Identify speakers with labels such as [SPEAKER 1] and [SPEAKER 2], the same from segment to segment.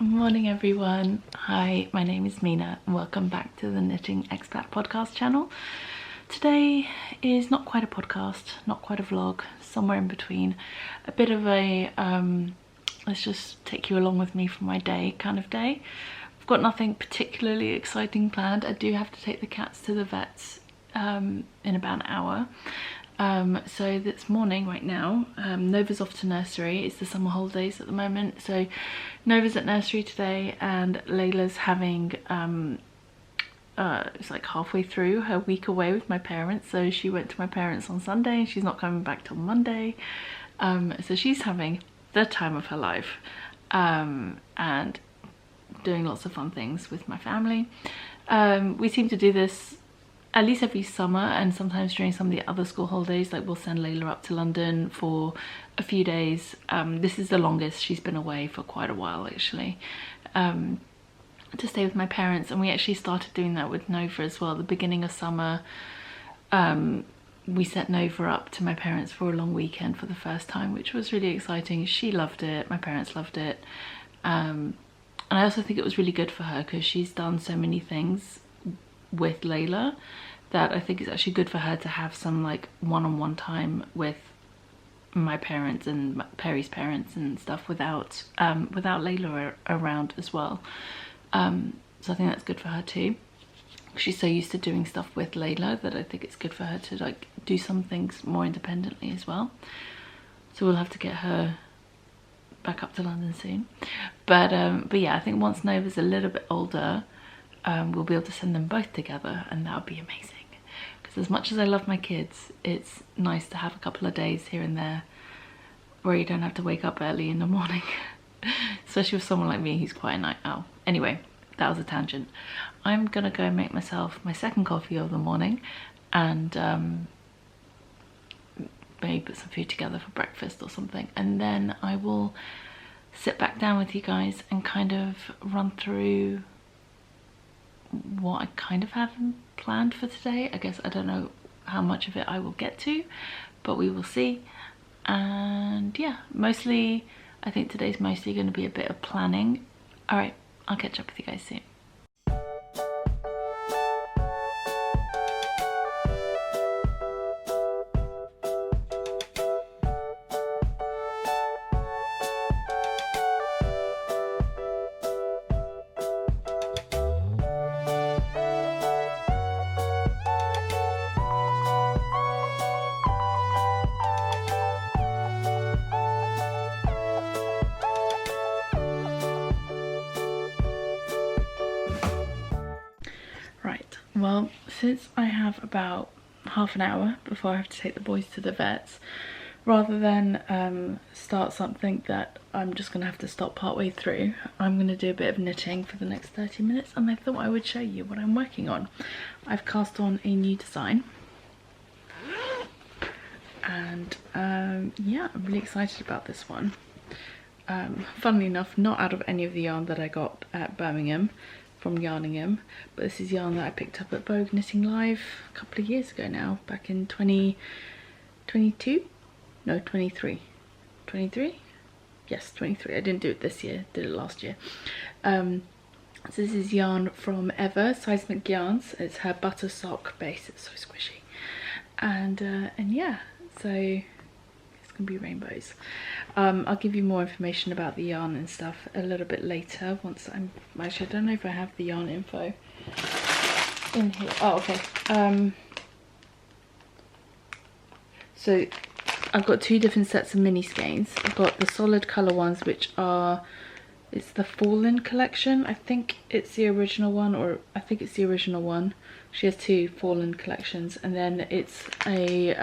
[SPEAKER 1] Morning everyone. Hi, my name is Mina and welcome back to the Knitting Expat Podcast channel. Today is not quite a podcast, not quite a vlog, somewhere in between. A bit of a let's just take you along with me for my day kind of day. I've got nothing particularly exciting planned. I do have to take the cats to the vets in about an hour. So this morning right now, Nova's off to nursery. It's the summer holidays at the moment, so Nova's at nursery today and Layla's having it's like halfway through her week away with my parents. So she went to my parents on Sunday and she's not coming back till Monday, so she's having the time of her life and doing lots of fun things with my family. We seem to do this at least every summer, and sometimes during some of the other school holidays, like we'll send Layla up to London for a few days. This is the longest she's been away for quite a while actually, to stay with my parents, and we actually started doing that with Nova as well. The beginning of summer, we sent Nova up to my parents for a long weekend for the first time, which was really exciting. She loved it, my parents loved it, and I also think it was really good for her because she's done so many things with Layla that I think it's actually good for her to have some like one-on-one time with my parents and Perry's parents and stuff without Layla around as well. So I think that's good for her too. She's so used to doing stuff with Layla that I think it's good for her to like do some things more independently as well. So we'll have to get her back up to London soon. But yeah, I think once Nova's a little bit older, we'll be able to send them both together, and that would be amazing. Because as much as I love my kids, it's nice to have a couple of days here and there where you don't have to wake up early in the morning. Especially with someone like me who's quite a night owl. Anyway, that was a tangent. I'm gonna go and make myself my second coffee of the morning and maybe put some food together for breakfast or something, and then I will sit back down with you guys and kind of run through what I kind of have planned for today. I guess I don't know how much of it I will get to, but we will see. And yeah, mostly I think today's mostly going to be a bit of planning. All right, I'll catch up with you guys soon. Well, since I have about half an hour before I have to take the boys to the vets, rather than start something that I'm just going to have to stop partway through, I'm going to do a bit of knitting for the next 30 minutes, and I thought I would show you what I'm working on. I've cast on a new design, and yeah, I'm really excited about this one. Funnily enough, not out of any of the yarn that I got at Birmingham from Yarningham, but this is yarn that I picked up at Vogue Knitting Live a couple of years ago now, back in 2022? No, 23. 23? Yes, 23. I didn't do it this year, did it last year. So this is yarn from Eva, Seismic Yarns. It's her butter sock base, it's so squishy. And yeah, so it's gonna be rainbows. I'll give you more information about the yarn and stuff a little bit later once I'm actually, I don't know if I have the yarn info in here. Oh, okay. So I've got two different sets of mini skeins. I've got the solid color ones, which are, it's the Fallen collection. I think it's the original one, or I think it's the original one. She has two Fallen collections, and then it's a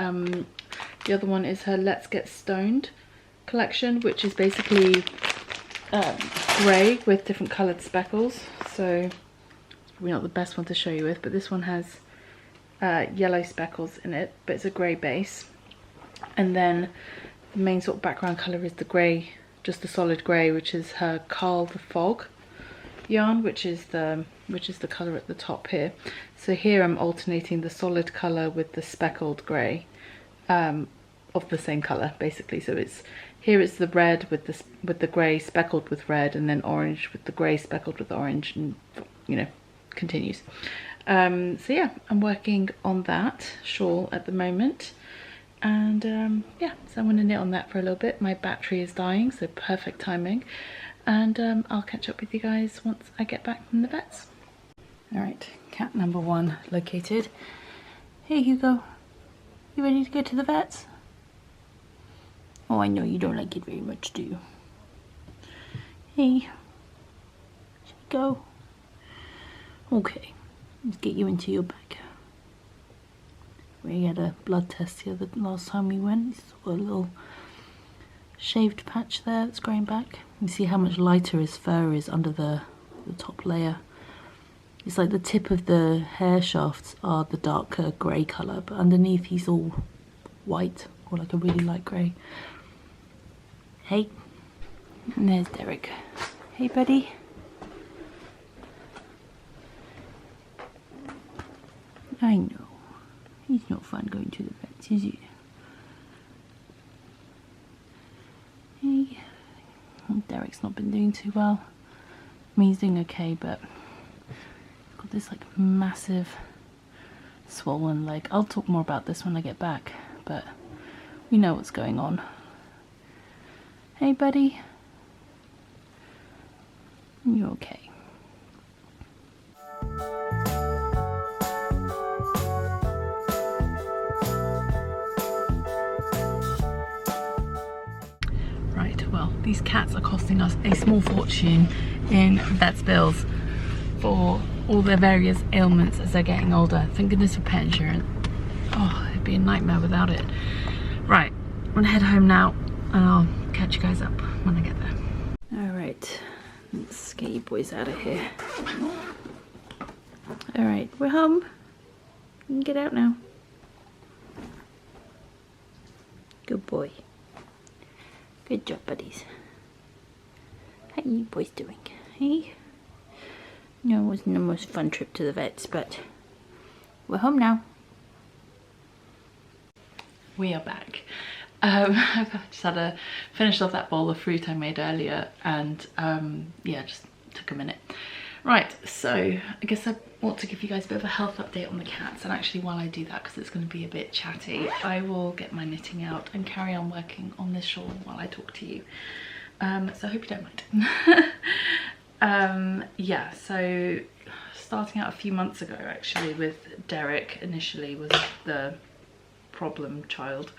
[SPEAKER 1] the other one is her Let's Get Stoned collection, which is basically grey with different coloured speckles. So it's probably not the best one to show you with, but this one has yellow speckles in it, but it's a grey base. And then the main sort of background colour is the grey, just the solid grey, which is her Carl the Fog yarn, which is the colour at the top here. So here I'm alternating the solid colour with the speckled grey of the same colour basically. So it's here it's the red with the grey speckled with red, and then orange with the grey speckled with orange, and you know, continues. So yeah, I'm working on that shawl at the moment, and yeah, so I'm going to knit on that for a little bit. My battery is dying, so perfect timing, and I'll catch up with you guys once I get back from the vets. All right, cat number 1 located. Hey Hugo, you ready to go to the vets? Oh, I know you don't like it very much, do you? Hey, should we go? Okay, let's get you into your bag. We had a blood test the last time we went. Saw a little shaved patch there that's growing back. You see how much lighter his fur is under the top layer. It's like the tip of the hair shafts are the darker grey colour, but underneath he's all white, or like a really light grey. Hey, and there's Derek. Hey buddy. I know, he's not fun going to the vets, is he? Hey, Derek's not been doing too well. I mean, he's doing okay, but got this like massive swollen leg. I'll talk more about this when I get back, but we know what's going on. Hey buddy, you okay? Right, well, these cats are costing us a small fortune in vet's bills for all their various ailments as they're getting older. Thank goodness for pet insurance. Oh, it'd be a nightmare without it. Right, I'm gonna head home now, and I'll catch you guys up when I get there. All right, let's get you boys out of here. All right, we're home. You can get out now. Good boy. Good job, buddies. How you boys doing? Hey? No, it wasn't the most fun trip to the vets, but we're home now. We are back. I've just had to finish off that bowl of fruit I made earlier, and yeah, just took a minute. Right, so I guess I want to give you guys a bit of a health update on the cats, and actually while I do that, because it's going to be a bit chatty, I will get my knitting out and carry on working on this shawl while I talk to you. So I hope you don't mind. Yeah, so starting out a few months ago actually with Derek, initially was the problem child.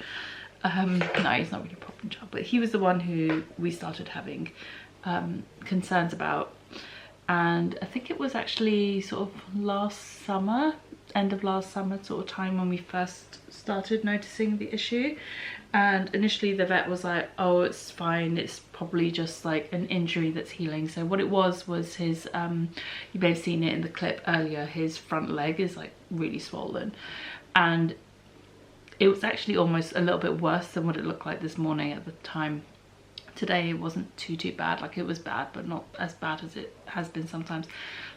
[SPEAKER 1] No, he's not really a problem child, but he was the one who we started having concerns about, and I think it was actually sort of last summer, end of last summer sort of time, when we first started noticing the issue. And initially the vet was like, oh, it's fine, it's probably just like an injury that's healing. So what it was his you may have seen it in the clip earlier, his front leg is like really swollen, and it was actually almost a little bit worse than what it looked like this morning. At the time today it wasn't too bad. Like, it was bad, but not as bad as it has been sometimes.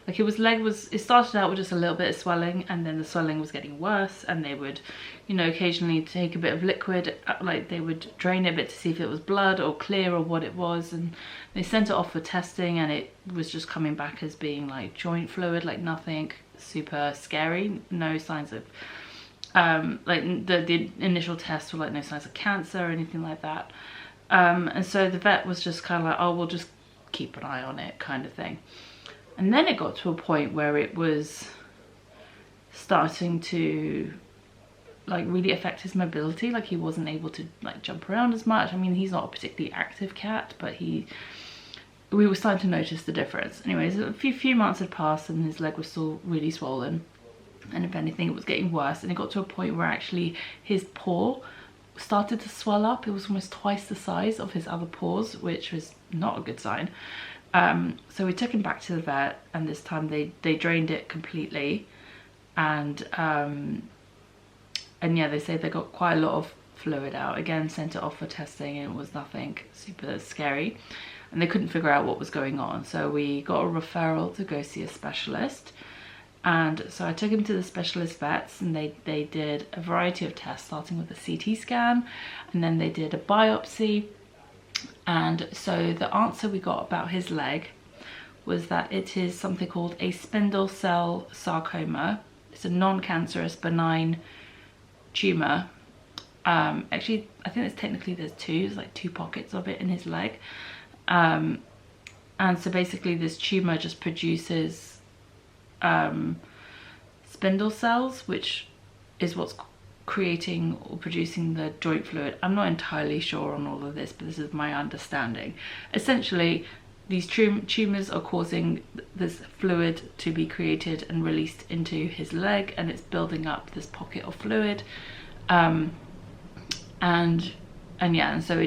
[SPEAKER 1] Like, it started out with just a little bit of swelling, and then the swelling was getting worse, and they would, you know, occasionally take a bit of liquid, like they would drain it a bit to see if it was blood or clear or what it was, and they sent it off for testing, and it was just coming back as being like joint fluid, like nothing super scary, no signs of like the initial tests were like no signs of cancer or anything like that. And so the vet was just kind of like, oh, we'll just keep an eye on it kind of thing. And then it got to a point where it was starting to like really affect his mobility. Like, he wasn't able to like jump around as much. I mean, he's not a particularly active cat, but we were starting to notice the difference. Anyways, a few months had passed and his leg was still really swollen, and if anything it was getting worse, and it got to a point where actually his paw started to swell up. It was almost twice the size of his other paws, which was not a good sign. So we took him back to the vet, and this time they drained it completely, and yeah, they say they got quite a lot of fluid out. Again, sent it off for testing, and it was nothing super scary, and they couldn't figure out what was going on. So we got a referral to go see a specialist. And so I took him to the specialist vets, and they did a variety of tests, starting with a CT scan, and then they did a biopsy, And so the answer we got about his leg was that it is something called a spindle cell sarcoma. It's a non-cancerous benign tumour. Actually, I think there's like two pockets of it in his leg. And so basically this tumour just produces spindle cells, which is what's creating or producing the joint fluid. I'm not entirely sure on all of this, but this is my understanding. Essentially, these tumours are causing this fluid to be created and released into his leg, and it's building up this pocket of fluid. And so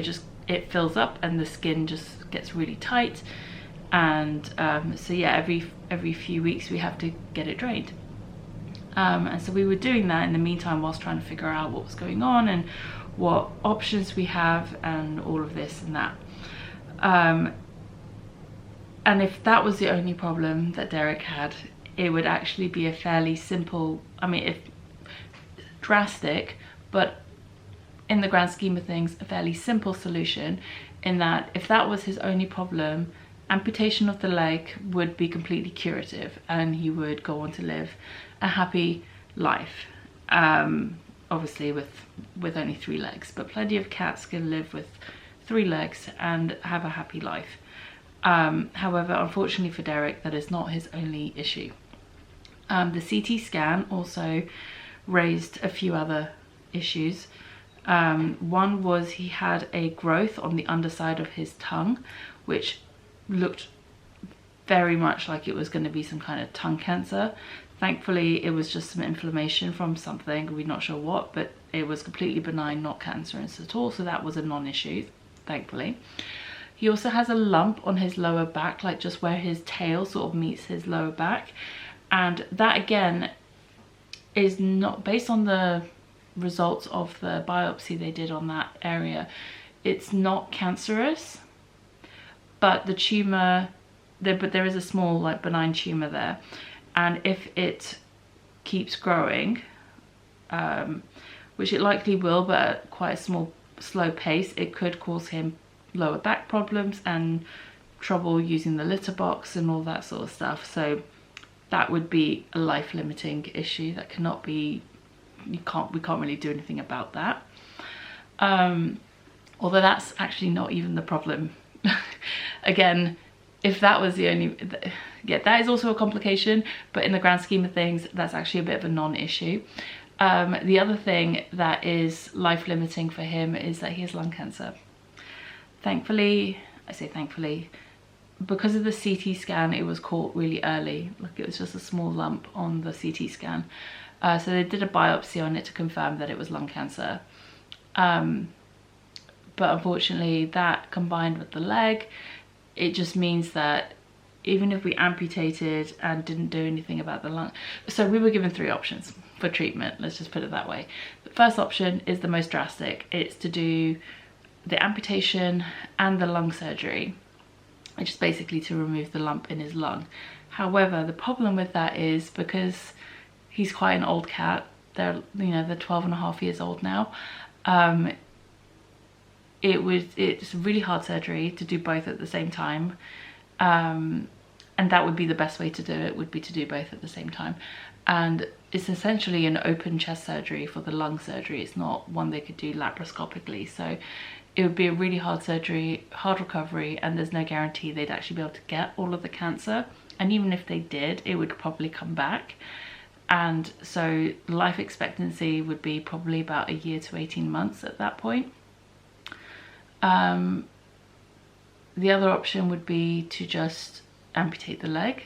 [SPEAKER 1] it fills up and the skin just gets really tight. And so yeah, every few weeks we have to get it drained. And so we were doing that in the meantime whilst trying to figure out what was going on and what options we have and all of this and that. And if that was the only problem that Derek had, it would actually be a fairly simple, if drastic, but in the grand scheme of things, a fairly simple solution, in that if that was his only problem, amputation of the leg would be completely curative and he would go on to live a happy life. Obviously with only 3 legs, but plenty of cats can live with 3 legs and have a happy life. However, unfortunately for Derek, that is not his only issue. The CT scan also raised a few other issues. One was he had a growth on the underside of his tongue, which looked very much like it was going to be some kind of tongue cancer. Thankfully, it was just some inflammation from something, we're not sure what, but it was completely benign, not cancerous at all, so that was a non-issue, thankfully. He also has a lump on his lower back, like just where his tail sort of meets his lower back. And that again is not, based on the results of the biopsy they did on that area, it's not cancerous, but the tumor, but there is a small like benign tumor there. And if it keeps growing, which it likely will, but at quite a slow pace, it could cause him lower back problems and trouble using the litter box and all that sort of stuff. So that would be a life-limiting issue that cannot be, we can't really do anything about that. Although that's actually not even the problem. Again, if that was the only, yeah, that is also a complication, but in the grand scheme of things, that's actually a bit of a non-issue. The other thing that is life-limiting for him is that he has lung cancer. Thankfully, I say thankfully, because of the CT scan, it was caught really early. Like, it was just a small lump on the CT scan. So they did a biopsy on it to confirm that it was lung cancer. But unfortunately, that combined with the leg, it just means that even if we amputated and didn't do anything about the lung, so we were given 3 options for treatment, let's just put it that way. The first option is the most drastic. It's to do the amputation and the lung surgery, which is basically to remove the lump in his lung. However, the problem with that is because he's quite an old cat, they're 12 and a half years old now, it's really hard surgery to do both at the same time, and that would be the best way to do it, would be to do both at the same time. And it's essentially an open chest surgery for the lung surgery. It's not one they could do laparoscopically, so it would be a really hard surgery, hard recovery, and there's no guarantee they'd actually be able to get all of the cancer. And even if they did, it would probably come back. And so life expectancy would be probably about a year to 18 months at that point. The other option would be to just amputate the leg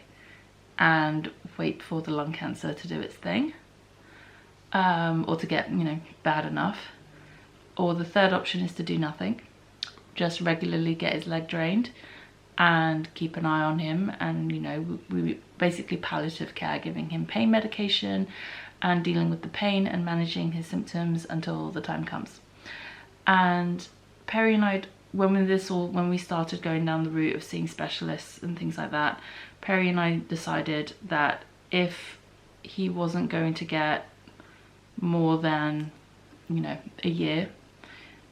[SPEAKER 1] and wait for the lung cancer to do its thing, or to get, bad enough. Or the third option is to do nothing, just regularly get his leg drained and keep an eye on him, and we basically palliative care, giving him pain medication and dealing with the pain and managing his symptoms until the time comes. And Perry and I, when we started going down the route of seeing specialists and things like that, Perry and I decided that if he wasn't going to get more than a year,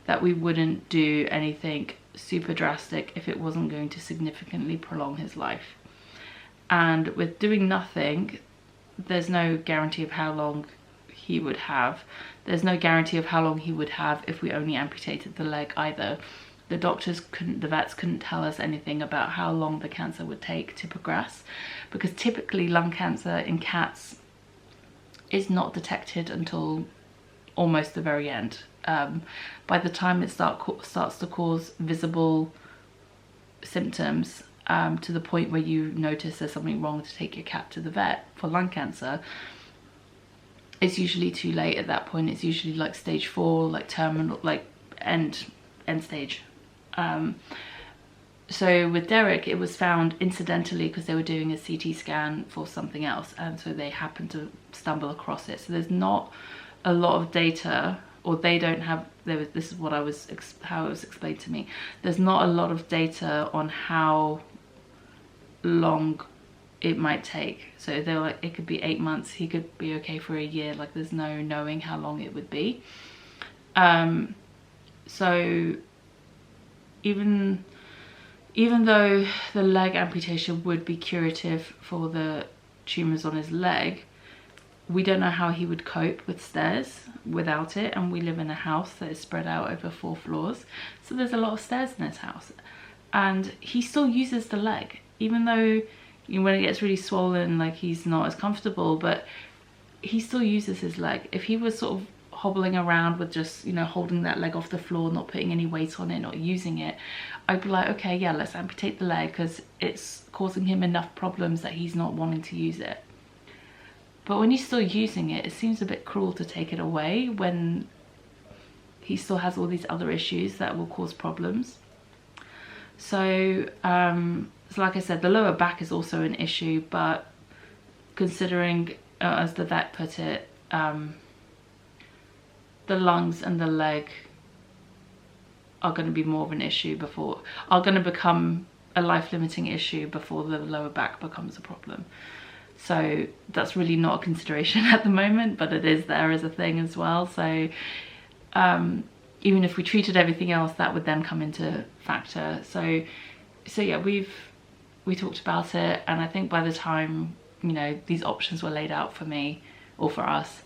[SPEAKER 1] that we wouldn't do anything super drastic if it wasn't going to significantly prolong his life. And with doing nothing, there's no guarantee of how long he would have. There's no guarantee of how long he would have if we only amputated the leg either. The vets couldn't tell us anything about how long the cancer would take to progress, because typically lung cancer in cats is not detected until almost the very end. By the time it starts to cause visible symptoms, to the point where you notice there's something wrong to take your cat to the vet for lung cancer, it's usually too late at that point. It's usually like stage 4, like terminal, like end stage. So with Derek, it was found incidentally because they were doing a CT scan for something else, and so they happened to stumble across it. So there's not a lot of data, or they don't have, this is what how it was explained to me, there's not a lot of data on how long it might take. So they're like, it could be 8 months, he could be okay for a year, like there's no knowing how long it would be. So even though the leg amputation would be curative for the tumours on his leg, we don't know how he would cope with stairs without it, and we live in a house that is spread out over 4 floors, so there's a lot of stairs in this house, and he still uses the leg, even though when it gets really swollen, like he's not as comfortable, but he still uses his leg. If he was sort of hobbling around with just, you know, holding that leg off the floor, not putting any weight on it, not using it, I'd be like, okay, yeah, let's amputate the leg because it's causing him enough problems that he's not wanting to use it. But when he's still using it, it seems a bit cruel to take it away when he still has all these other issues that will cause problems. So, so like I said, the lower back is also an issue, but considering, as the vet put it, the lungs and the leg are going to be more of an issue are going to become a life-limiting issue before the lower back becomes a problem. So that's really not a consideration at the moment, but it is there as a thing as well. So even if we treated everything else, that would then come into factor. So yeah, we talked about it, and I think by the time, you know, these options were laid out for me, or for us,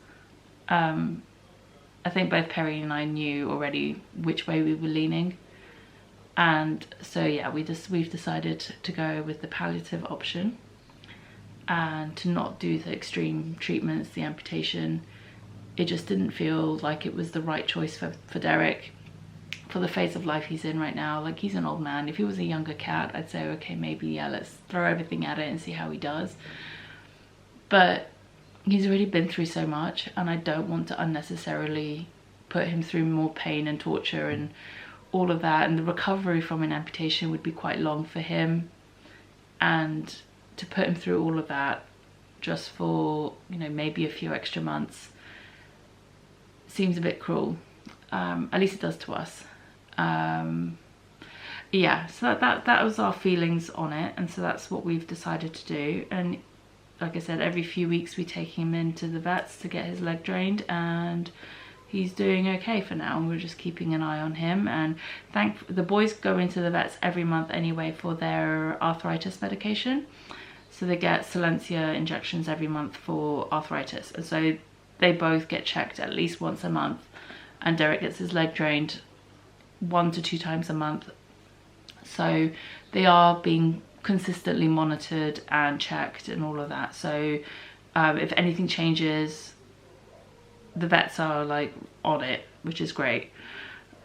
[SPEAKER 1] I think both Perry and I knew already which way we were leaning, and so yeah, we've decided to go with the palliative option and to not do the extreme treatments, the amputation. It just didn't feel like it was the right choice for Derek, for the phase of life he's in right now. Like, he's an old man. If he was a younger cat, I'd say, okay, maybe, yeah, let's throw everything at it and see how he does. But he's already been through so much, and I don't want to unnecessarily put him through more pain and torture and all of that. And the recovery from an amputation would be quite long for him, and to put him through all of that just for, you know, maybe a few extra months seems a bit cruel. At least it does to us. Yeah, so that was our feelings on it, and so that's what we've decided to do. And like I said, every few weeks we take him into the vets to get his leg drained, and he's doing okay for now, and we're just keeping an eye on him. And the boys go into the vets every month anyway for their arthritis medication, so they get Silencia injections every month for arthritis, and so they both get checked at least once a month, and Derek gets his leg drained 1 to 2 times a month. So they are being consistently monitored and checked and all of that. So if anything changes, the vets are like on it, which is great.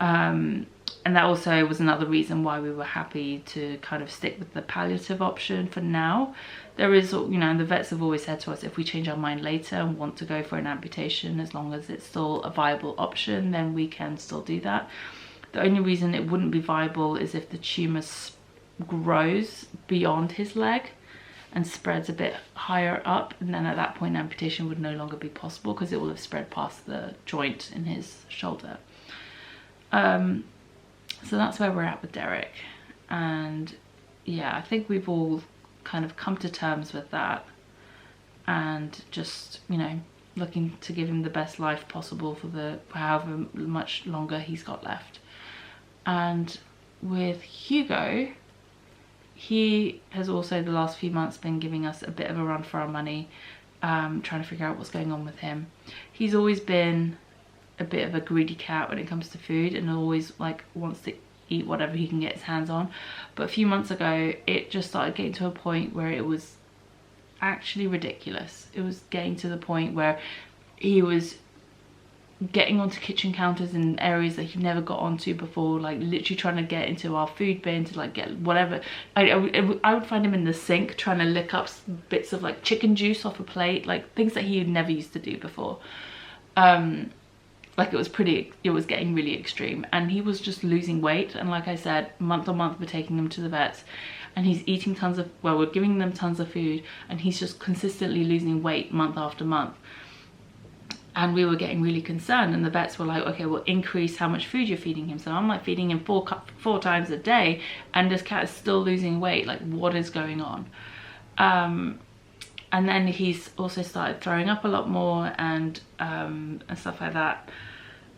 [SPEAKER 1] And that also was another reason why we were happy to kind of stick with the palliative option for now. There is, you know, the vets have always said to us, if we change our mind later and want to go for an amputation, as long as it's still a viable option, then we can still do that. The only reason it wouldn't be viable is if the tumour grows beyond his leg and spreads a bit higher up, and then at that point amputation would no longer be possible because it will have spread past the joint in his shoulder. So that's where we're at with Derek, and yeah, I think we've all kind of come to terms with that, and just, you know, looking to give him the best life possible for however much longer he's got left. And with Hugo, he has also the last few months been giving us a bit of a run for our money, trying to figure out what's going on with him. He's always been a bit of a greedy cat when it comes to food, and always like wants to eat whatever he can get his hands on. But a few months ago it just started getting to a point where it was actually ridiculous. It was getting to the point where he was getting onto kitchen counters in areas that he never got onto before, like literally trying to get into our food bin to like get whatever. I would find him in the sink trying to lick up bits of like chicken juice off a plate, like things that he never used to do before. Like it was getting really extreme, and he was just losing weight. And like I said, month on month we're taking him to the vets, and he's eating tons of, well, we're giving them tons of food, and he's just consistently losing weight month after month. And we were getting really concerned, and the vets were like, okay, we'll increase how much food you're feeding him. So I'm like feeding him four times a day, and this cat is still losing weight. Like, what is going on? And then he's also started throwing up a lot more and stuff like that.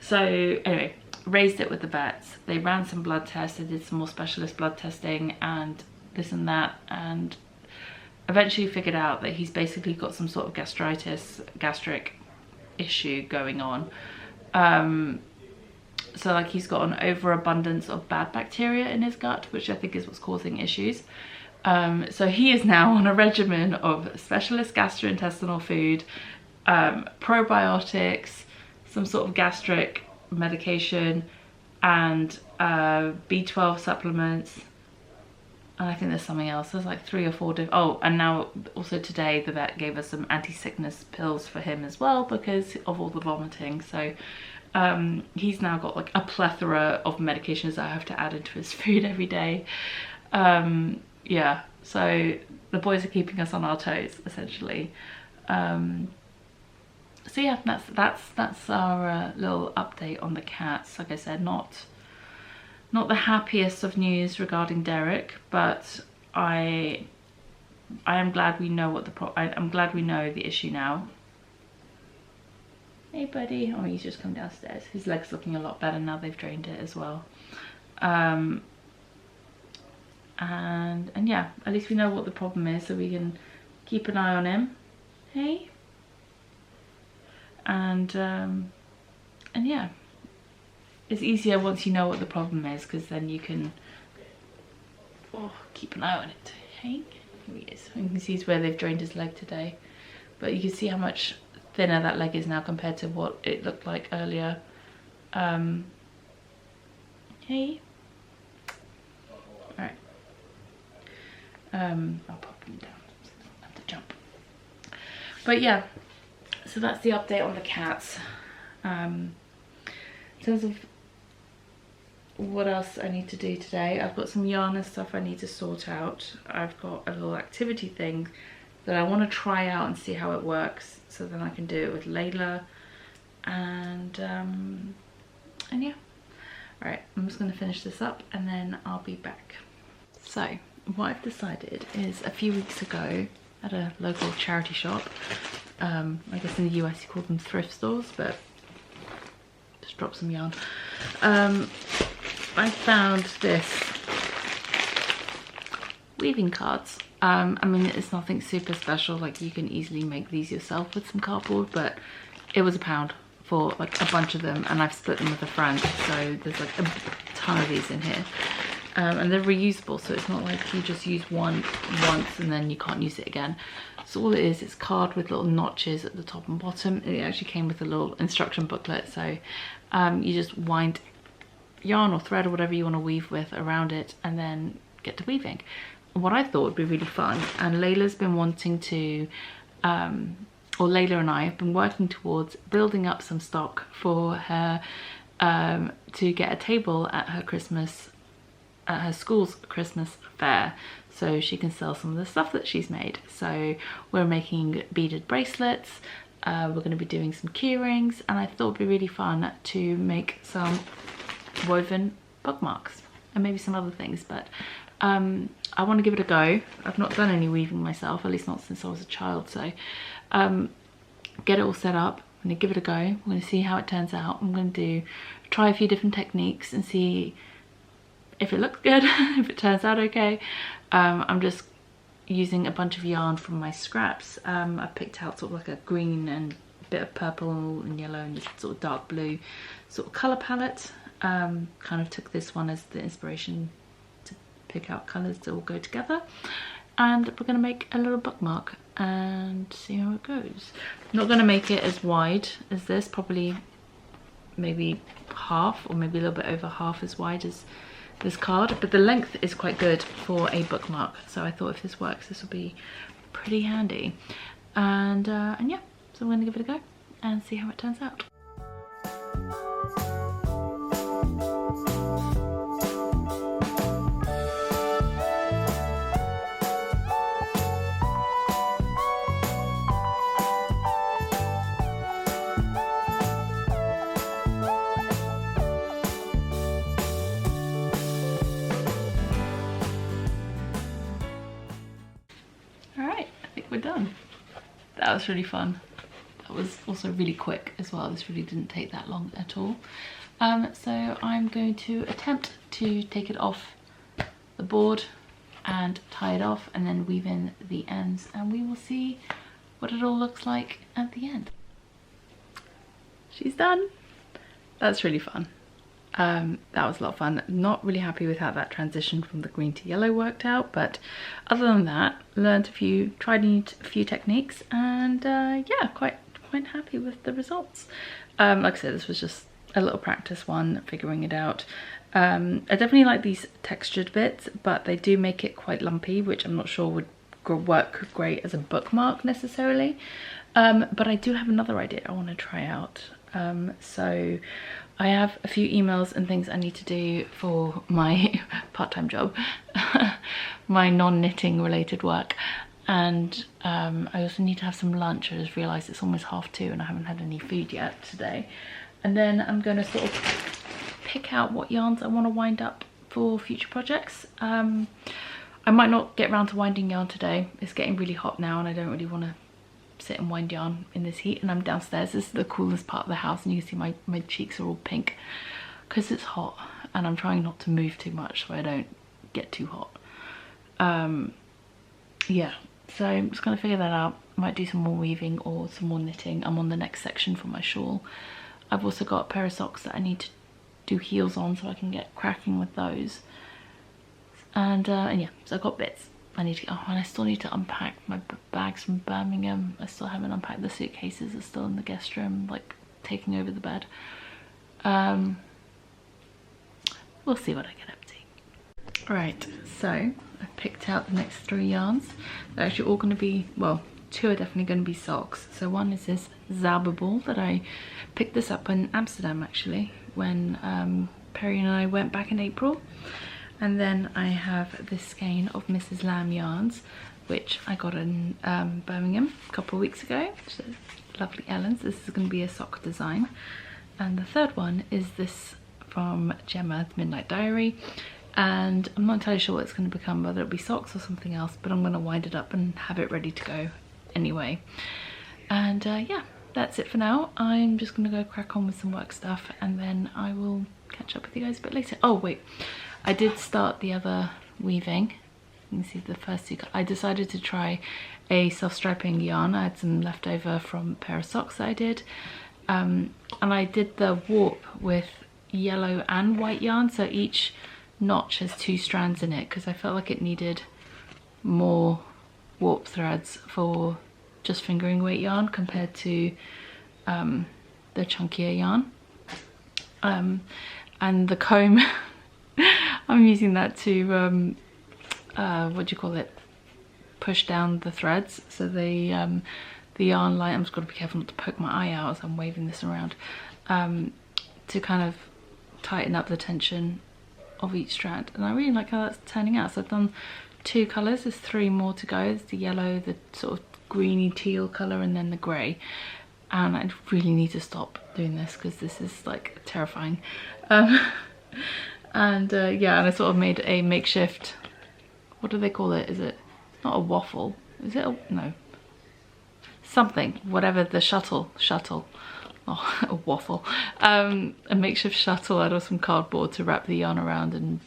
[SPEAKER 1] So anyway, raised it with the vets. They ran some blood tests. They did some more specialist blood testing and this and that, and eventually figured out that he's basically got some sort of gastric issue going on. So like he's got an overabundance of bad bacteria in his gut, which I think is what's causing issues. So he is now on a regimen of specialist gastrointestinal food, probiotics, some sort of gastric medication, and B12 supplements. And I think there's something else. There's like 3 or 4 different. Oh, and now also today the vet gave us some anti-sickness pills for him as well because of all the vomiting. So he's now got like a plethora of medications that I have to add into his food every day. Yeah, so the boys are keeping us on our toes essentially. So yeah, that's our little update on the cats. Like I said, not the happiest of news regarding Derek, but I am glad we know what I'm glad we know the issue now. Hey buddy. Oh, he's just come downstairs. His leg's looking a lot better now they've drained it as well. And yeah, at least we know what the problem is, so we can keep an eye on him. Hey. And yeah, it's easier once you know what the problem is, because then you can keep an eye on it. Hey, here he is. You can see where they've drained his leg today, but you can see how much thinner that leg is now compared to what it looked like earlier. Hey. Alright. I'll pop him down so I don't have to jump. But yeah, so that's the update on the cats. In terms of what else I need to do today, I've got some yarn and stuff I need to sort out. I've got a little activity thing that I want to try out and see how it works, so then I can do it with Layla. And yeah. Alright, I'm just going to finish this up and then I'll be back. So what I've decided is, a few weeks ago at a local charity shop, I guess in the US you call them thrift stores, but just drop some yarn. I found this weaving cards. I mean, it's nothing super special, like you can easily make these yourself with some cardboard, but it was £1 for like a bunch of them, and I've split them with a friend, so there's like a ton of these in here. And they're reusable, so it's not like you just use one once and then you can't use it again. So all it is, it's card with little notches at the top and bottom. It actually came with a little instruction booklet, so you just wind yarn or thread or whatever you want to weave with around it and then get to weaving. What I thought would be really fun, and Layla's been wanting to, or Layla and I have been working towards building up some stock for her to get a table at her school's Christmas fair, so she can sell some of the stuff that she's made. So we're making beaded bracelets, we're going to be doing some key rings, and I thought it'd be really fun to make some woven bookmarks and maybe some other things, but I want to give it a go. I've not done any weaving myself, at least not since I was a child, so get it all set up. I'm going to give it a go. We're going to see how it turns out. I'm going to try a few different techniques and see if it looks good, if it turns out okay. I'm just using a bunch of yarn from my scraps. I picked out sort of like a green and a bit of purple and yellow and this sort of dark blue sort of colour palette. Kind of took this one as the inspiration to pick out colours that all go together. And we're going to make a little bookmark and see how it goes. I'm not going to make it as wide as this, probably maybe half or maybe a little bit over half as wide as this card, but the length is quite good for a bookmark, so I thought if this works this will be pretty handy. And yeah, so I'm going to give it a go and see how it turns out. We're done. That was really fun. That was also really quick as well. This really didn't take that long at all. So I'm going to attempt to take it off the board and tie it off and then weave in the ends, and we will see what it all looks like at the end. She's done. That's really fun. That was a lot of fun. Not really happy with how that transition from the green to yellow worked out, but other than that, tried a few techniques, and yeah, quite happy with the results. Like I said, this was just a little practice one, figuring it out. I definitely like these textured bits, but they do make it quite lumpy, which I'm not sure would work great as a bookmark necessarily. But I do have another idea I want to try out. So I have a few emails and things I need to do for my part-time job, my non-knitting related work, and I also need to have some lunch. I just realised it's almost 2:30 and I haven't had any food yet today. And then I'm going to sort of pick out what yarns I want to wind up for future projects. I might not get around to winding yarn today. It's getting really hot now and I don't really want to sit and wind yarn in this heat, and I'm downstairs. This is the coolest part of the house, and you can see my cheeks are all pink because it's hot, and I'm trying not to move too much so I don't get too hot. Yeah, so I'm just gonna figure that out. I might do some more weaving or some more knitting. I'm on the next section for my shawl. I've also got a pair of socks that I need to do heels on so I can get cracking with those. And yeah, so I've got bits I need to get. Oh, and I still need to unpack my bags from Birmingham. I still haven't unpacked. The suitcases are still in the guest room, like taking over the bed. We'll see what I get up to. Right, so I picked out the next 3 yarns. They're actually all going to be, well, 2 are definitely going to be socks. So one is this Zauberball that I picked this up in Amsterdam actually when Perry and I went back in April. And then I have this skein of Mrs. Lamb yarns, which I got in Birmingham a couple of weeks ago. So lovely Ellen's. This is going to be a sock design. And the third one is this from Gemma, the Midnight Diary. And I'm not entirely sure what it's going to become, whether it'll be socks or something else, but I'm going to wind it up and have it ready to go anyway. And yeah, that's it for now. I'm just going to go crack on with some work stuff, and then I will catch up with you guys a bit later. Oh wait, I did start the other weaving. You can see the first 2. I decided to try a self-striping yarn. I had some leftover from a pair of socks that I did. And I did the warp with yellow and white yarn, so each notch has 2 strands in it, because I felt like it needed more warp threads for just fingering weight yarn compared to the chunkier yarn. And the comb, I'm using that to, what do you call it, push down the threads. So the yarn line, I'm just got to be careful not to poke my eye out as I'm waving this around, to kind of tighten up the tension of each strand. And I really like how that's turning out. So I've done 2 colours, there's 3 more to go. There's the yellow, the sort of greeny teal colour, and then the grey. And I really need to stop doing this because this is like terrifying. And yeah, and I sort of made a makeshift, what do they call it? Is it not a waffle? Is it a, no, something, whatever, the shuttle oh, a waffle, a makeshift shuttle out of some cardboard to wrap the yarn around and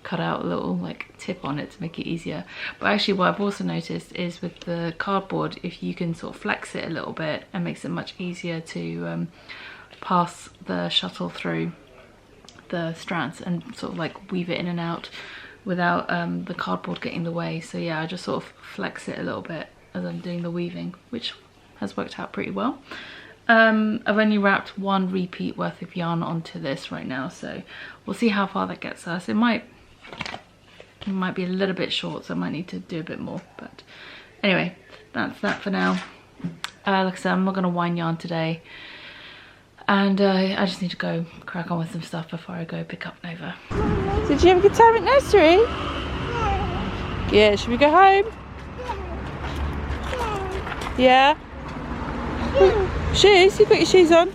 [SPEAKER 1] cut out a little like tip on it to make it easier. But actually what I've also noticed is with the cardboard, if you can sort of flex it a little bit, it makes it much easier to pass the shuttle through the strands and sort of like weave it in and out without the cardboard getting in the way. So yeah, I just sort of flex it a little bit as I'm doing the weaving, which has worked out pretty well. I've only wrapped one repeat worth of yarn onto this right now, so we'll see how far that gets us. It might be a little bit short, so I might need to do a bit more, but anyway, that's that for now. Like I said, I'm not going to wind yarn today, and I just need to go crack on with some stuff before I go pick up Nova. Did you have a good time at nursery? Yeah, should we go home? Yeah? Shoes? You put your shoes on?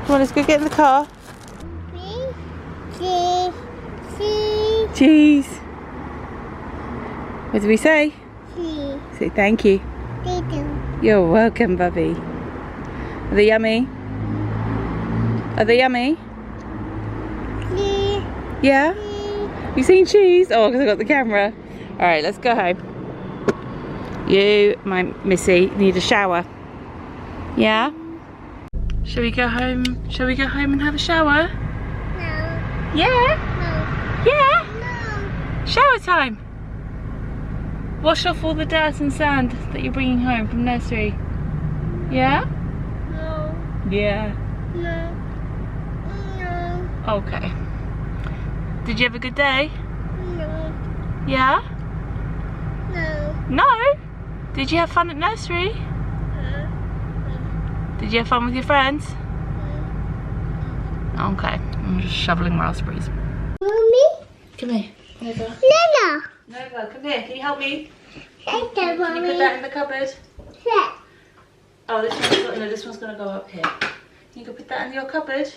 [SPEAKER 1] Come on, let's go get in the car. Cheese. What did we say? Cheese. Say thank you. Thank you. You're welcome, Bubby. Are they yummy? Are they yummy? Cheese. Yeah? Cheese. You seen cheese? Oh, because I got the camera. Alright, let's go home. You, my Missy, need a shower. Yeah? Shall we go home? Shall we go home and have a shower? No. Yeah? No. Yeah? No. Shower time. Wash off all the dirt and sand that you're bringing home from nursery. Yeah? No. Yeah. No. No. Okay. Did you have a good day? No. Yeah? No. No? Did you have fun at nursery? Did you have fun with your friends? Okay, I'm just shoveling raspberries. Mommy? Come here, Nova. Nova! Nova, come here, can you help me? Can you put that in the cupboard? Yeah. Oh, this one's gonna go up here. You can put that in your cupboard?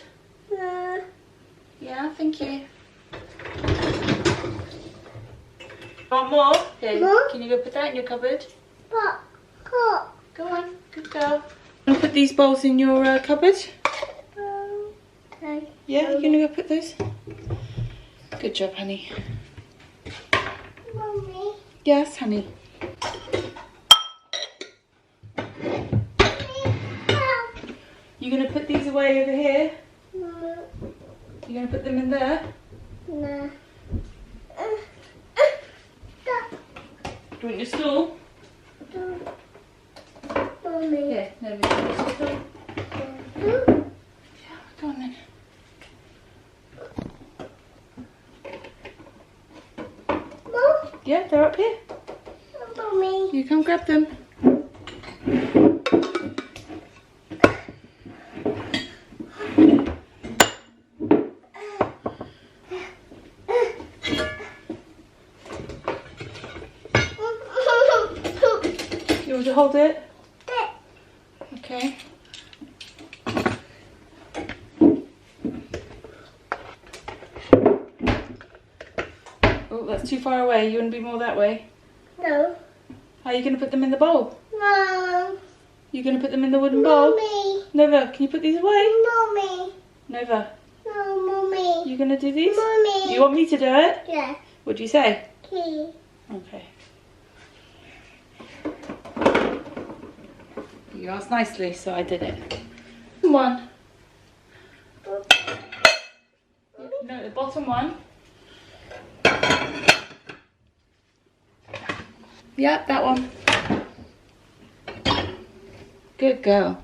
[SPEAKER 1] Yeah. Yeah, thank you. Want more? Here, more? Can you go put that in your cupboard? Go on, good girl. I'm gonna put these bowls in your cupboard. Okay. Yeah, you're gonna go put those? Good job, honey. Mommy. Yes, honey. You gonna put these away over here? No. You gonna put them in there? No. Do you want your stool? No. Mommy. Yeah, no, we can use your stool. Yeah, go on then. Mom? Yeah, they're up here. Mommy. You come grab them. You want to hold it? Okay. Oh, that's too far away. You want to be more that way? No. Are you going to put them in the bowl? No. You going to put them in the wooden bowl? Mommy. Nova, can you put these away? Mommy. Nova. No, Mommy. You going to do these? Mommy. You want me to do it? Yeah. What do you say? Okay. Okay. You asked nicely, so I did it. One. No, the bottom one. Yep, that one. Good girl.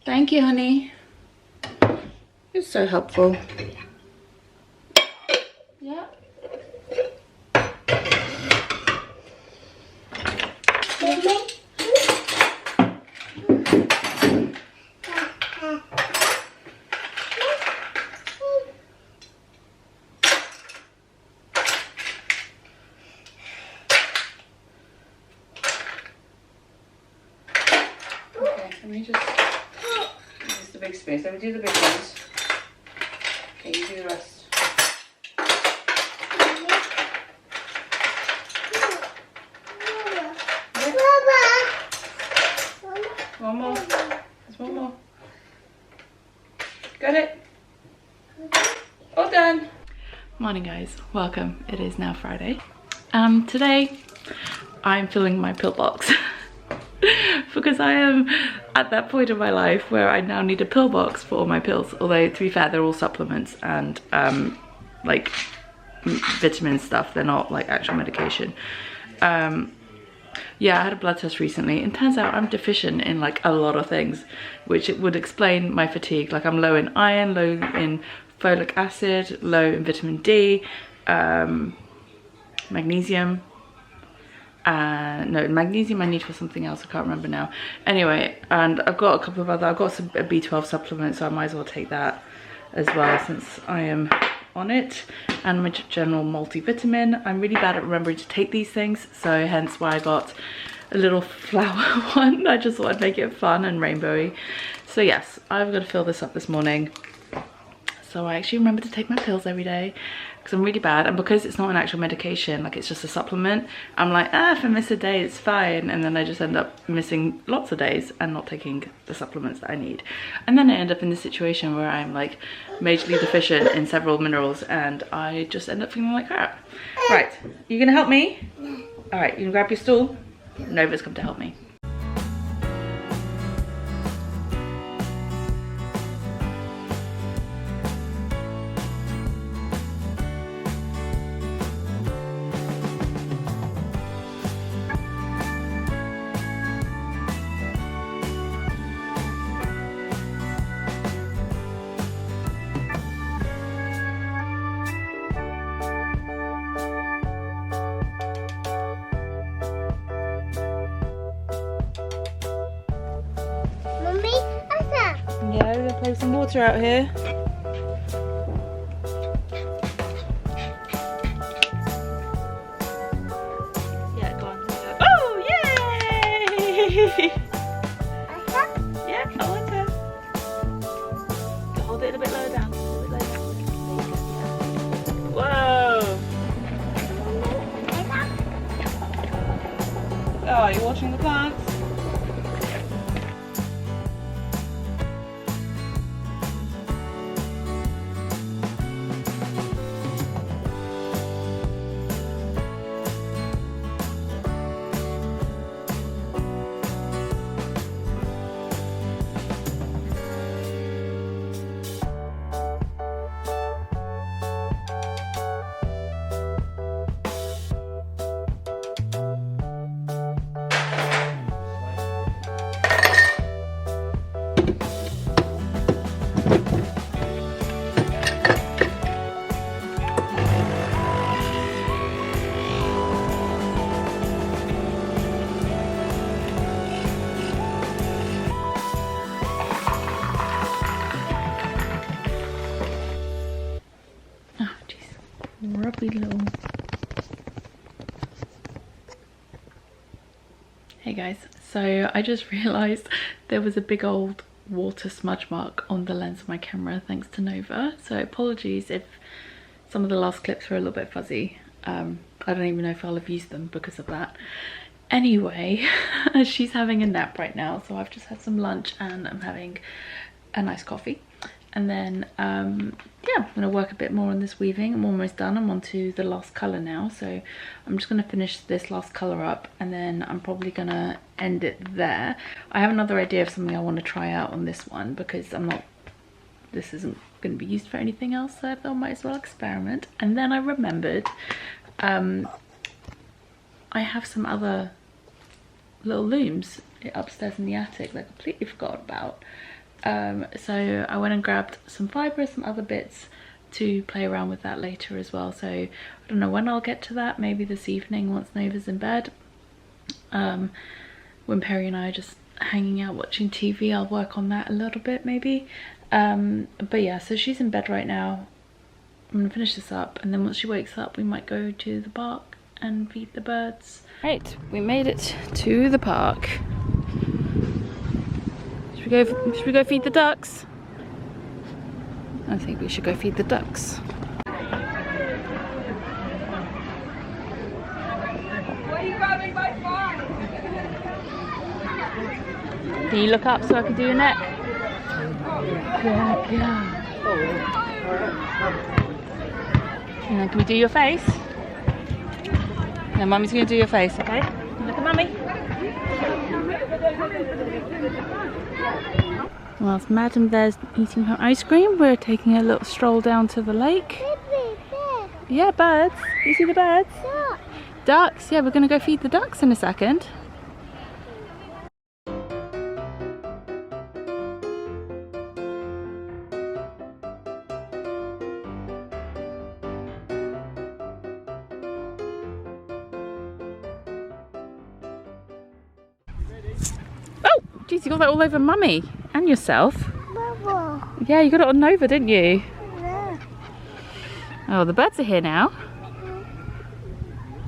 [SPEAKER 1] Thank you, honey. You're so helpful. Yeah. Let me just, this is the big space. Let me do the big ones. Okay, you do the rest. Baba. Morning guys, welcome. It is now Friday. Today I'm filling my pill box because I am at that point in my life where I now need a pill box for all my pills, although to be fair they're all supplements and like vitamin stuff, they're not like actual medication. Yeah, I had a blood test recently and turns out I'm deficient in like a lot of things, which it would explain my fatigue. Like I'm low in iron, low in folic acid, low in vitamin D, magnesium. No, magnesium I need for something else, I can't remember now. Anyway, and I've got a couple of other, I've got a B12 supplement, so I might as well take that as well since I am on it. And my general multivitamin. I'm really bad at remembering to take these things, so hence why I got a little flower one. I just thought I'd make it fun and rainbowy. So yes, I've got to fill this up this morning. So I actually remember to take my pills every day because I'm really bad, and because it's not an actual medication, like it's just a supplement, I'm like, if I miss a day it's fine, and then I just end up missing lots of days and not taking the supplements that I need, and then I end up in this situation where I'm like majorly deficient in several minerals and I just end up feeling like crap. Right, you gonna help me? All right, you can grab your stool. Nova's come to help me. Yeah, we're gonna play with some water out here. Yeah, go on. Oh, yay! Yeah, I want to. Hold it a bit lower down. Whoa! Oh, are you watching the plants? Rubby little. Hey guys, so I just realised there was a big old water smudge mark on the lens of my camera thanks to Nova, so apologies if some of the last clips were a little bit fuzzy. I don't even know if I'll have used them because of that. Anyway, she's having a nap right now, so I've just had some lunch and I'm having a nice coffee. And then, yeah, I'm going to work a bit more on this weaving. I'm almost done. I'm on to the last colour now. So I'm just going to finish this last colour up and then I'm probably going to end it there. I have another idea of something I want to try out on this one because this isn't going to be used for anything else. So I thought I might as well experiment. And then I remembered I have some other little looms upstairs in the attic that I completely forgot about. So I went and grabbed some fibre, some other bits to play around with that later as well. So I don't know when I'll get to that, maybe this evening once Nova's in bed. When Perry and I are just hanging out watching TV, I'll work on that a little bit maybe. But yeah, so she's in bed right now. I'm gonna finish this up and then once she wakes up we might go to the park and feed the birds. Right, we made it to the park. Should we go feed the ducks? I think we should go feed the ducks.
[SPEAKER 2] What are you grabbing by far?
[SPEAKER 1] Can you look up so I can do your neck? Yeah. And then can we do your face? No, Mummy's going to do your face, okay? Look at Mummy. Whilst Madam there's eating her ice cream, we're taking a little stroll down to the lake. Yeah, birds. You see the birds? Ducks. Yeah, we're going to go feed the ducks in a second. Jeez, you got that all over Mummy and yourself.
[SPEAKER 2] Mama.
[SPEAKER 1] Yeah, you got it on Nova, didn't you?
[SPEAKER 2] Yeah.
[SPEAKER 1] Oh, the birds are here now.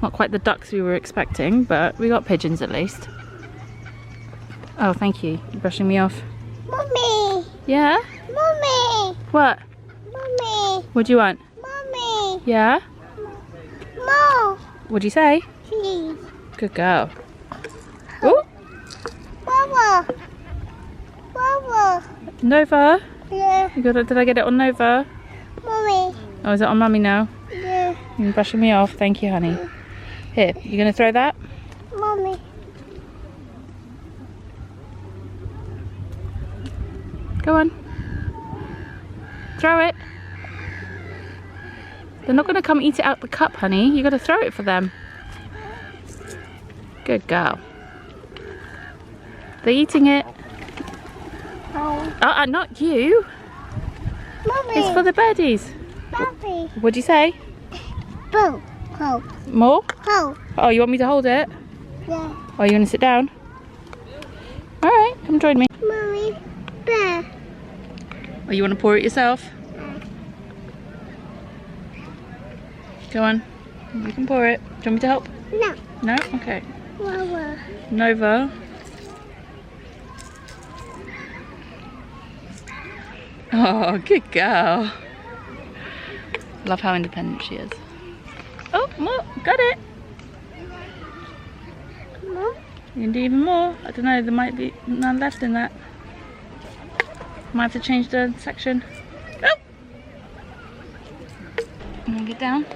[SPEAKER 1] Not quite the ducks we were expecting, but we got pigeons at least. Oh, thank you. You're brushing me off.
[SPEAKER 2] Mommy.
[SPEAKER 1] Yeah?
[SPEAKER 2] Mommy.
[SPEAKER 1] What?
[SPEAKER 2] Mommy.
[SPEAKER 1] What do you want?
[SPEAKER 2] Mommy.
[SPEAKER 1] Yeah?
[SPEAKER 2] Mom.
[SPEAKER 1] What'd you say?
[SPEAKER 2] Please.
[SPEAKER 1] Good girl. Oh,
[SPEAKER 2] Mama. Mama.
[SPEAKER 1] Nova.
[SPEAKER 2] Yeah.
[SPEAKER 1] You got it? Did I get it on Nova?
[SPEAKER 2] Mommy.
[SPEAKER 1] Oh, is it on Mummy now?
[SPEAKER 2] Yeah.
[SPEAKER 1] You're brushing me off. Thank you, honey. Here, you gonna throw that?
[SPEAKER 2] Mommy.
[SPEAKER 1] Go on. Throw it. They're not gonna come eat it out the cup, honey. You gotta throw it for them. Good girl. They're eating it.
[SPEAKER 2] Oh.
[SPEAKER 1] Not you.
[SPEAKER 2] Mommy.
[SPEAKER 1] It's for the birdies.
[SPEAKER 2] Mommy.
[SPEAKER 1] What'd you say?
[SPEAKER 2] Boo. Ho.
[SPEAKER 1] More?
[SPEAKER 2] Ho.
[SPEAKER 1] Oh, you want me to hold it?
[SPEAKER 2] Yeah.
[SPEAKER 1] Oh, you want to sit down? Alright, come join me.
[SPEAKER 2] Mommy. Bear.
[SPEAKER 1] Oh, you want to pour it yourself? Go on. You can pour it. Do you want me to help?
[SPEAKER 2] No.
[SPEAKER 1] No? Okay.
[SPEAKER 2] Mama.
[SPEAKER 1] Nova. Oh, good girl. Love how independent she is. Oh, more. Got it.
[SPEAKER 2] Mom.
[SPEAKER 1] You can do even more. I don't know, there might be none left in that. Might have to change the section. Oh! And then get down.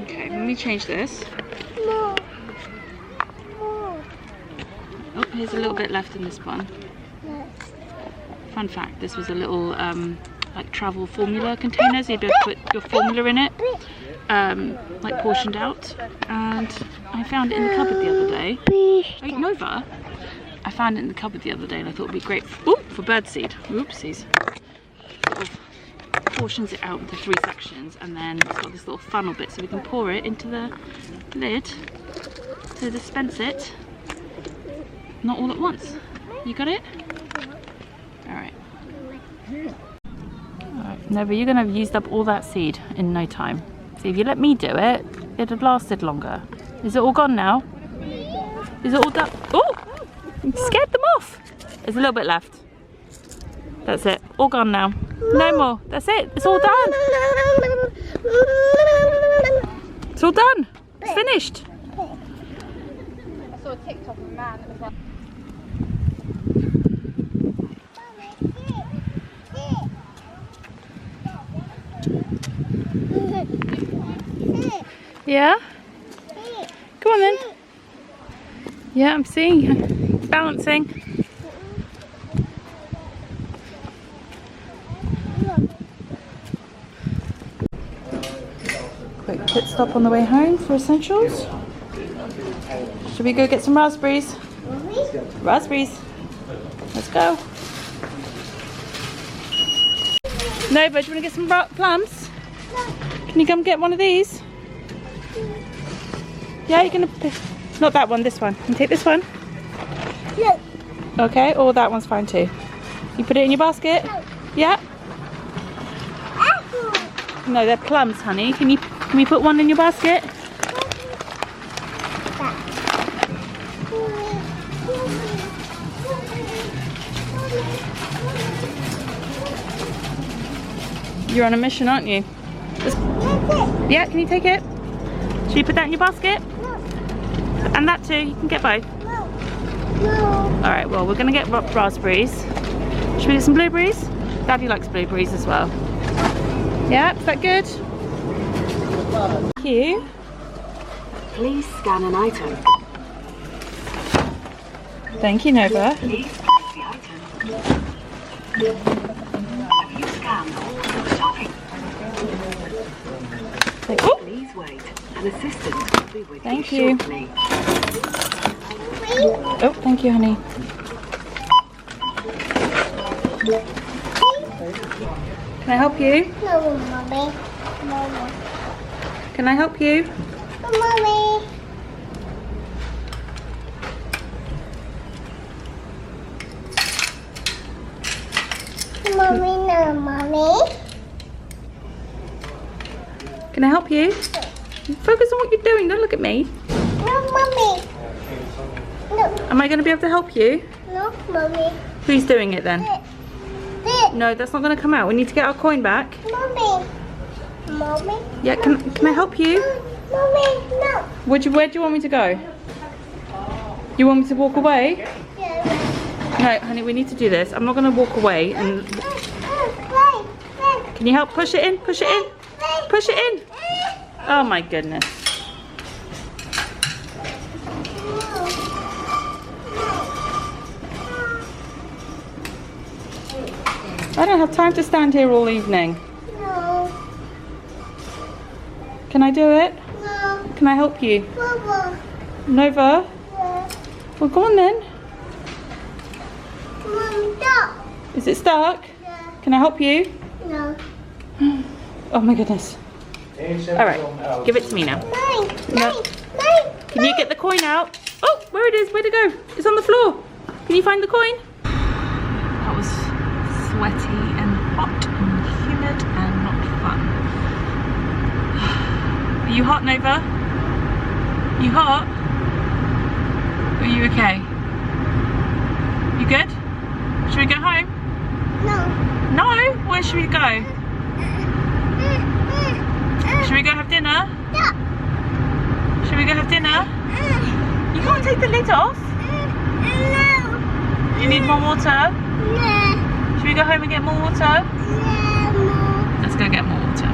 [SPEAKER 1] Okay, let me change this.
[SPEAKER 2] More. More.
[SPEAKER 1] Oh, here's a little bit left in this one.
[SPEAKER 2] Yeah.
[SPEAKER 1] Fun fact, this was a little like travel formula container, so you'd be able to put your formula in it, like portioned out. And I found it in the cupboard the other day. Hey, Nova! I found it in the cupboard the other day and I thought it would be great for birdseed. Oopsies. Sort of portions it out into 3 sections, and then it's got this little funnel bit so we can pour it into the lid to dispense it. Not all at once. You got it? Alright. Alright, Nova, you're going to have used up all that seed in no time. See, if you let me do it, it'd have lasted longer. Is it all gone now? Is it all done? Oh! You scared them off! There's a little bit left. That's it. All gone now. No more. That's it. It's all done. It's all done. It's finished.
[SPEAKER 2] I saw a TikTok of a man that was like,
[SPEAKER 1] Yeah? Come on then. Yeah, I'm seeing you. Balancing. Quick pit stop on the way home for essentials. Should we go get some raspberries? Raspberries. Let's go. Nova, do you want to get some plums? Can you come get one of these? Yeah, you're gonna pick. Not that one, this one. Can you take this one?
[SPEAKER 2] no.
[SPEAKER 1] Okay, or that one's fine too. You put it in your basket? Yeah?
[SPEAKER 2] Apple.
[SPEAKER 1] No, they're plums, honey. Can we put one in your basket? You're on a mission, aren't you? Yeah, can you take it? Should you put that in your basket?
[SPEAKER 2] No.
[SPEAKER 1] And that too, you can get both.
[SPEAKER 2] No. No.
[SPEAKER 1] Alright, well, we're going to get raspberries. Should we get some blueberries? Daddy likes blueberries as well. Yeah, is that good? Thank you.
[SPEAKER 3] Please scan an item.
[SPEAKER 1] Thank you, Nova.
[SPEAKER 3] Please place the item. Have you scanned all of your shopping? Please wait. An assistant will be with you shortly.
[SPEAKER 1] Oh, thank you, honey. Can I help you?
[SPEAKER 2] No, Mommy. Mama.
[SPEAKER 1] Can I help you?
[SPEAKER 2] Mommy. Mommy, no, Mommy.
[SPEAKER 1] Can I help you? Focus on what you're doing. Don't look at me.
[SPEAKER 2] No, Mommy. No,
[SPEAKER 1] Am I going to be able to help you?
[SPEAKER 2] no, Mommy.
[SPEAKER 1] Who's doing it then?
[SPEAKER 2] This.
[SPEAKER 1] No, that's not going to come out. We need to get our coin back.
[SPEAKER 2] Mommy. Mommy.
[SPEAKER 1] Yeah, can I help you?
[SPEAKER 2] Mommy, no.
[SPEAKER 1] Where do you want me to go? You want me to walk away?
[SPEAKER 2] Yes.
[SPEAKER 1] No, honey, we need to do this. I'm not going to walk away. And
[SPEAKER 2] Play.
[SPEAKER 1] can you help push it in? Push it in. Push it in. Oh my goodness. I don't have time to stand here all evening.
[SPEAKER 2] No.
[SPEAKER 1] Can I do it?
[SPEAKER 2] No.
[SPEAKER 1] Can I help you?
[SPEAKER 2] Baba.
[SPEAKER 1] Nova?
[SPEAKER 2] Yeah.
[SPEAKER 1] Well, go on then.
[SPEAKER 2] Mom, stop.
[SPEAKER 1] Is it stuck?
[SPEAKER 2] Yeah.
[SPEAKER 1] Can I help you?
[SPEAKER 2] No.
[SPEAKER 1] Oh my goodness. Alright, give it to me now.
[SPEAKER 2] Mine.
[SPEAKER 1] No.
[SPEAKER 2] Mine.
[SPEAKER 1] Can you get the coin out? Oh, where it is, where'd it go? It's on the floor. Can you find the coin? That was sweaty and hot and humid and not fun. Are you hot, Nova? You hot? Are you okay? You good? Should we go home?
[SPEAKER 2] No.
[SPEAKER 1] No? Where should we go? Should we go have dinner?
[SPEAKER 2] Stop.
[SPEAKER 1] Should we go have dinner? You can't take the lid off.
[SPEAKER 2] No.
[SPEAKER 1] You need more water?
[SPEAKER 2] No.
[SPEAKER 1] Should we go home and get more water?
[SPEAKER 2] No.
[SPEAKER 1] Let's go get more water.